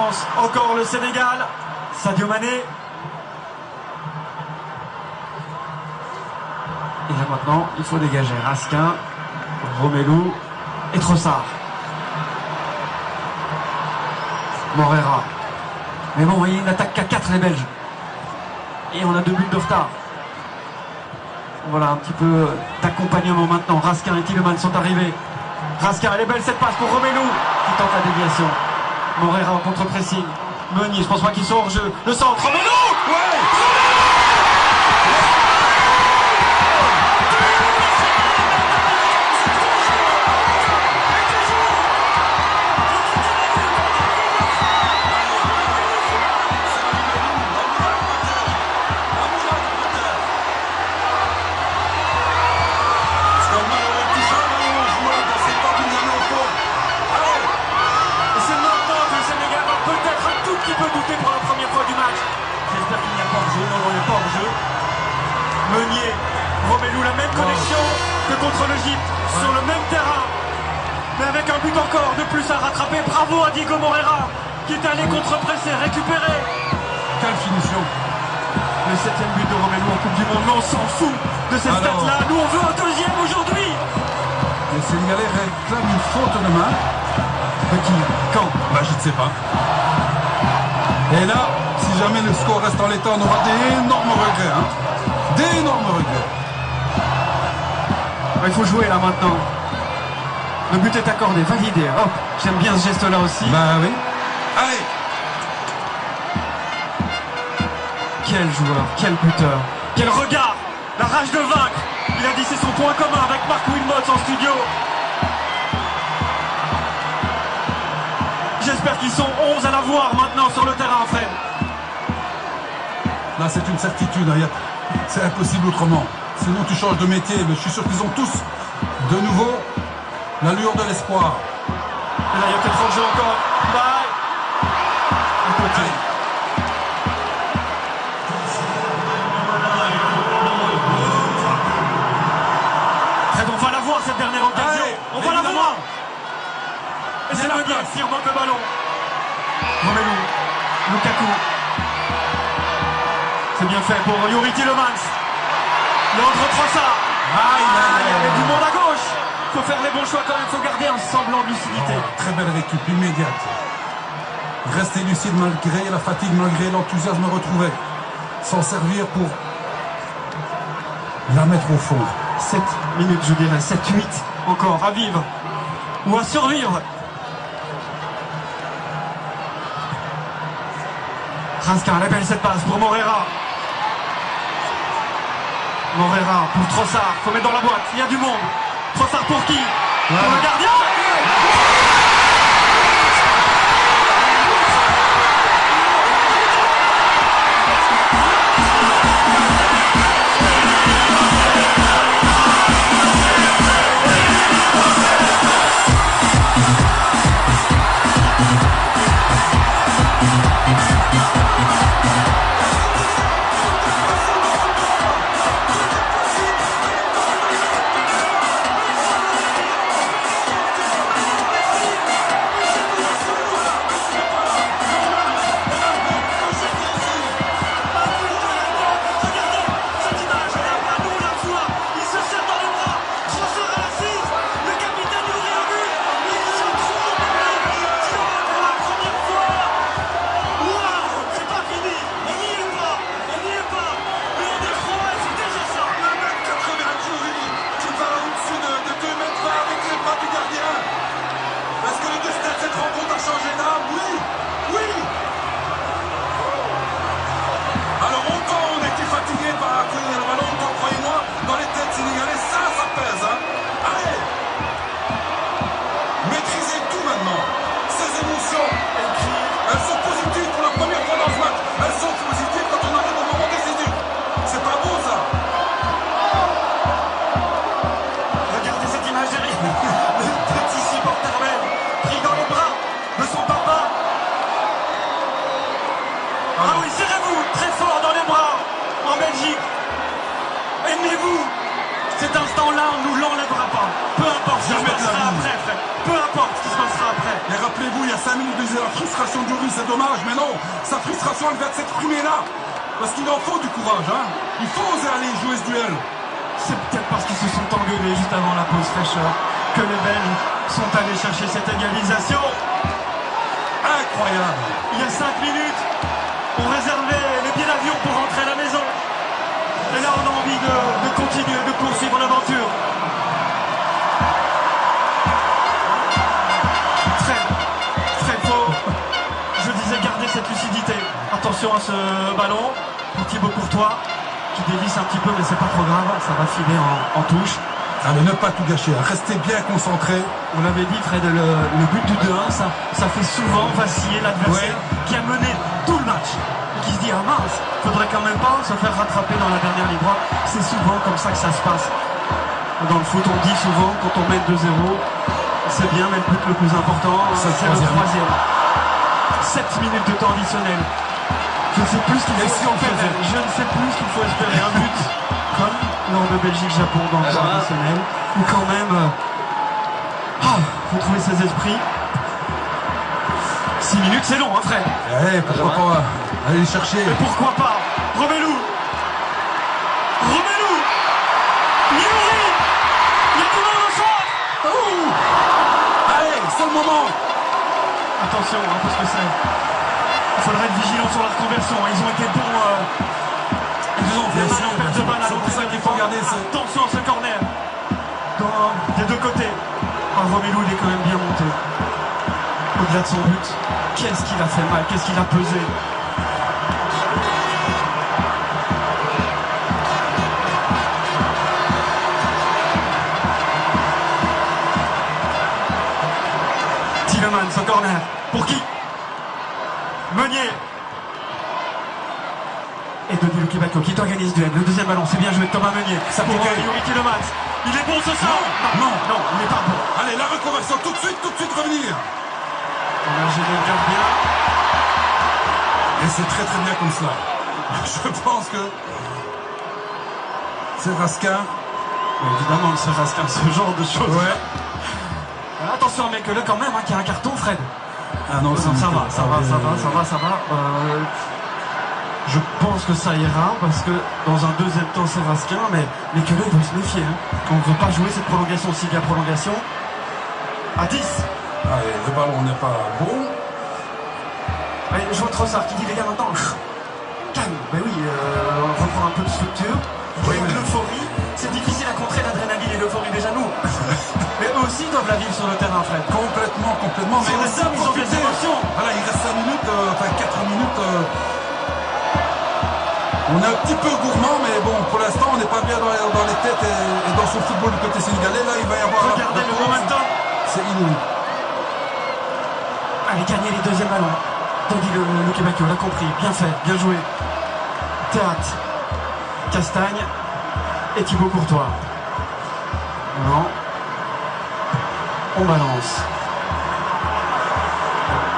relance encore le Sénégal. Sadio Mané. Et là maintenant, il faut dégager Raskin, Romelu et Trossard. Morera. Mais bon, il n'attaque qu'à 4 les Belges. Et on a 2 buts de retard. Voilà un petit peu d'accompagnement maintenant. Raskin et Tielemans sont arrivés. Raskin, elle est belle cette passe pour Romelu qui tente la déviation. Morera en contre-pressing. Meunier, je pense pas qu'ils sont hors jeu. Le centre, Romelu. Ouais. Meunier, Romelu, la même connexion que contre l'Égypte, sur le même terrain, mais avec un but encore de plus à rattraper. Bravo à Diego Morera, qui est allé contre-presser, récupérer. Quelle finition! Le 7e but de Romelu en Coupe du Monde, mais on s'en fout de ces stats-là. Nous, on veut un deuxième aujourd'hui. Les Sénégalais réclament une faute de main. De qui? Quand? Je ne sais pas. Et là, si jamais le score reste en l'état, on aura d'énormes regrets. D'énormes regrets. Il faut jouer là maintenant. Le but est accordé, validé. Hop, j'aime bien ce geste-là aussi. Oui. Allez. Quel joueur, quel buteur, quel regard, la rage de vaincre. Il a dit c'est son point commun avec Marc Wilmots en studio. J'espère qu'ils sont 11 à la voir maintenant sur le terrain, Fred. Là, c'est une certitude. C'est impossible autrement. Sinon, tu changes de métier. Mais je suis sûr qu'ils ont tous, de nouveau, l'allure de l'espoir. Et là, il y a peut-être hors jeu encore. Bye. À côté. Fred, on va la voir cette dernière occasion. On va la voir. Et c'est Meunier qui remonte le ballon. Romelu, Lukaku. C'est bien fait pour Youri Tielemans. L'autre Trossard. Il y avait du monde à gauche. Il faut faire les bons choix quand même. Il faut garder un semblant de lucidité. Très belle récup immédiate. Rester lucide malgré la fatigue, malgré l'enthousiasme retrouvé. S'en servir pour la mettre au fond. 7 minutes, je dirais. 7-8 encore à vivre. Ou à survivre. Raskin, elle est belle cette passe pour Morera. Morera pour Trossard, faut mettre dans la boîte, il y a du monde. Trossard pour qui? Pour le gardien. Cet instant-là, on nous l'enlèvera pas. Peu importe ce qui se passera après, Fred. Peu importe ce qui se passera après. Et rappelez-vous, il y a 5 minutes, il disait la frustration de Jory, c'est dommage, mais non, sa frustration, elle vient de s'exprimer là. Parce qu'il en faut du courage, hein. Il faut oser aller jouer ce duel. C'est peut-être parce qu'ils se sont engueulés juste avant la pause fraîcheur que les Belges sont allés chercher cette égalisation. Incroyable. Il y a 5 minutes, on réservait les billets d'avion pour rentrer à la maison. Et là, on a envie de continuer, de poursuivre l'aventure. Très faux. Je disais garder cette lucidité. Attention à ce ballon pour Thibaut Courtois qui dévisse un petit peu, mais c'est pas trop grave, ça va filer en touche. Allez, ne pas tout gâcher, restez bien concentré. On l'avait dit, Fred, le but du 2-1, ça fait souvent vaciller l'adversaire qui a mené tout le match. Et qui se dit, ah mince, faudrait quand même pas se faire rattraper dans la dernière ligne droite. C'est souvent comme ça que ça se passe. Dans le foot, on dit souvent, quand on mène 2-0, c'est bien, mais le but le plus important, c'est le troisième. 7 minutes de temps additionnel. Je ne sais plus ce qu'il faut espérer. Je ne sais plus ce qu'il faut espérer. Un but comme lors de Belgique-Japon dans le temps additionnel. Ou quand même... faut trouver ses esprits. 6 minutes, c'est long, hein, Fred. Ouais, pourquoi pas aller les chercher. Et pourquoi pas Romelu. Niouri. Il y a tout le monde au centre. Allez, c'est le moment. Attention, parce que c'est... Il faudrait être vigilant sur la reconversion. Ils ont été bons. Ils ont fait mal en perte de balle. C'est pour ça qu'il faut regarder ce... Attention à ce corner. Des deux côtés. Romelu, il est quand même bien monté. Au-delà de son but, qu'est-ce qu'il a fait mal, qu'est-ce qu'il a pesé. Tielemans, ce corner. Pour qui? Meunier. Et Denis Lukebakio qui organise duel. Le deuxième ballon, c'est bien joué de Thomas Meunier. Ça pour Yuri Tielemans. Il est bon ce soir. Non, il n'est pas bon. Allez, la reconversion, tout de suite revenir. On a géré le gardien. Et c'est très bien comme cela. Je pense que c'est Raskin. Évidemment que c'est Raskin, ce genre de choses. Ouais. Attention mec, là quand même, qu'il y a un carton, Fred. Ah non, ça va. Je pense que ça ira parce que dans un deuxième temps c'est Raskin, mais que là il doit se méfier. On ne veut pas jouer cette prolongation s'il y a prolongation. À 10. Allez, le ballon n'est pas bon. Allez, je vois Trossard qui dit les gars maintenant. Calme, ben oui, on reprend un peu de structure. Oui, l'euphorie, c'est difficile à contrer l'adrénaline et l'euphorie déjà nous. Mais eux aussi doivent la vivre sur le terrain, Fred. Complètement. Mais les hommes, ils ont des émotions. Voilà, il reste 5 minutes, 4 minutes. On est un petit peu gourmand, mais bon, pour l'instant, on n'est pas bien dans les têtes et dans son football du côté sénégalais. Là, il va y avoir... Regardez le momentum. C'est inouï. Allez, gagner les deuxièmes ballons. Denis Lukebakio l'a compris. Bien fait, bien joué. Théâtre, Castagne et Thibaut Courtois. Non. On balance.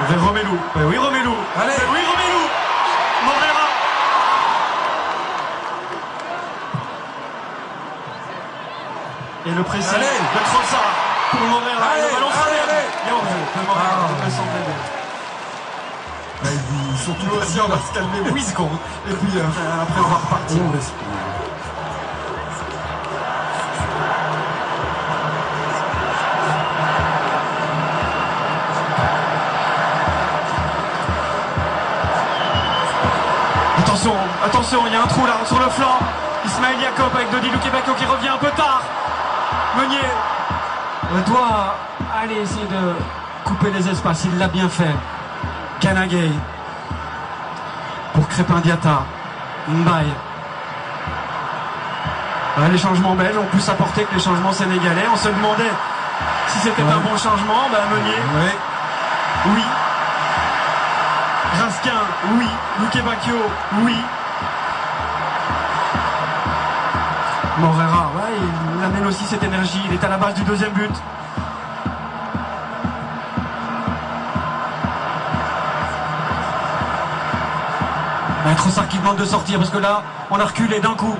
Vers Romelu. Oui, Romelu. Allez. Oui, Romelu. Morera. Et le pressing de Trossard pour Morera. Allez, le ballon allez. Et on joue. Le Morera, il me semblait bien. Surtout aussi, on va se calmer 8 secondes. Et puis après, on va repartir. On respire. Attention, il y a un trou là sur le flanc. Ismaël Yacob avec Denis Lukebakio qui revient un peu tard. Meunier doit aller essayer de couper les espaces. Il l'a bien fait. Kanagay pour Crépin Diatta. Mbaye. Les changements belges ont plus apporté que les changements sénégalais. On se demandait si c'était un bon changement. Meunier, oui. Raskin, oui. Lukebakio, oui. Morera, il amène aussi cette énergie. Il est à la base du deuxième but. Trossard qui demande de sortir parce que là, on a reculé d'un coup.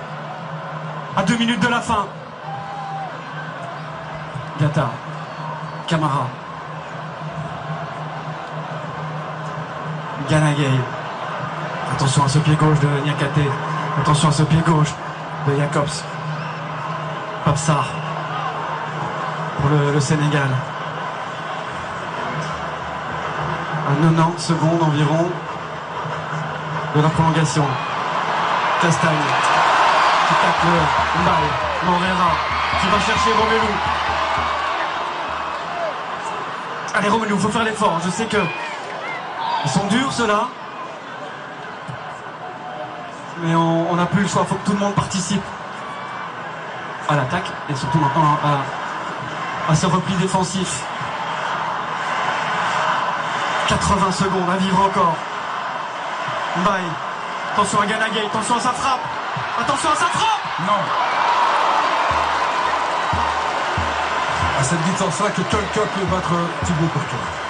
À 2 minutes de la fin. Diatta. Camara. Gana Gueye. Attention à ce pied gauche de Niakate. Attention à ce pied gauche de Jacobs. Papsar pour le Sénégal. À 90 secondes environ de la prolongation. Castagne qui tacle Mbaye. Morera qui va chercher Romelu. Allez Romelu, il faut faire l'effort. Je sais que ils sont durs ceux-là. Mais on n'a plus le choix, il faut que tout le monde participe à l'attaque et surtout maintenant à ce repli défensif. 80 secondes à vivre encore. Mbaye, attention à Gana Gueye, attention à sa frappe. Attention à sa frappe. Non. À cette distance-là que quelqu'un peut battre Thibaut Courtois.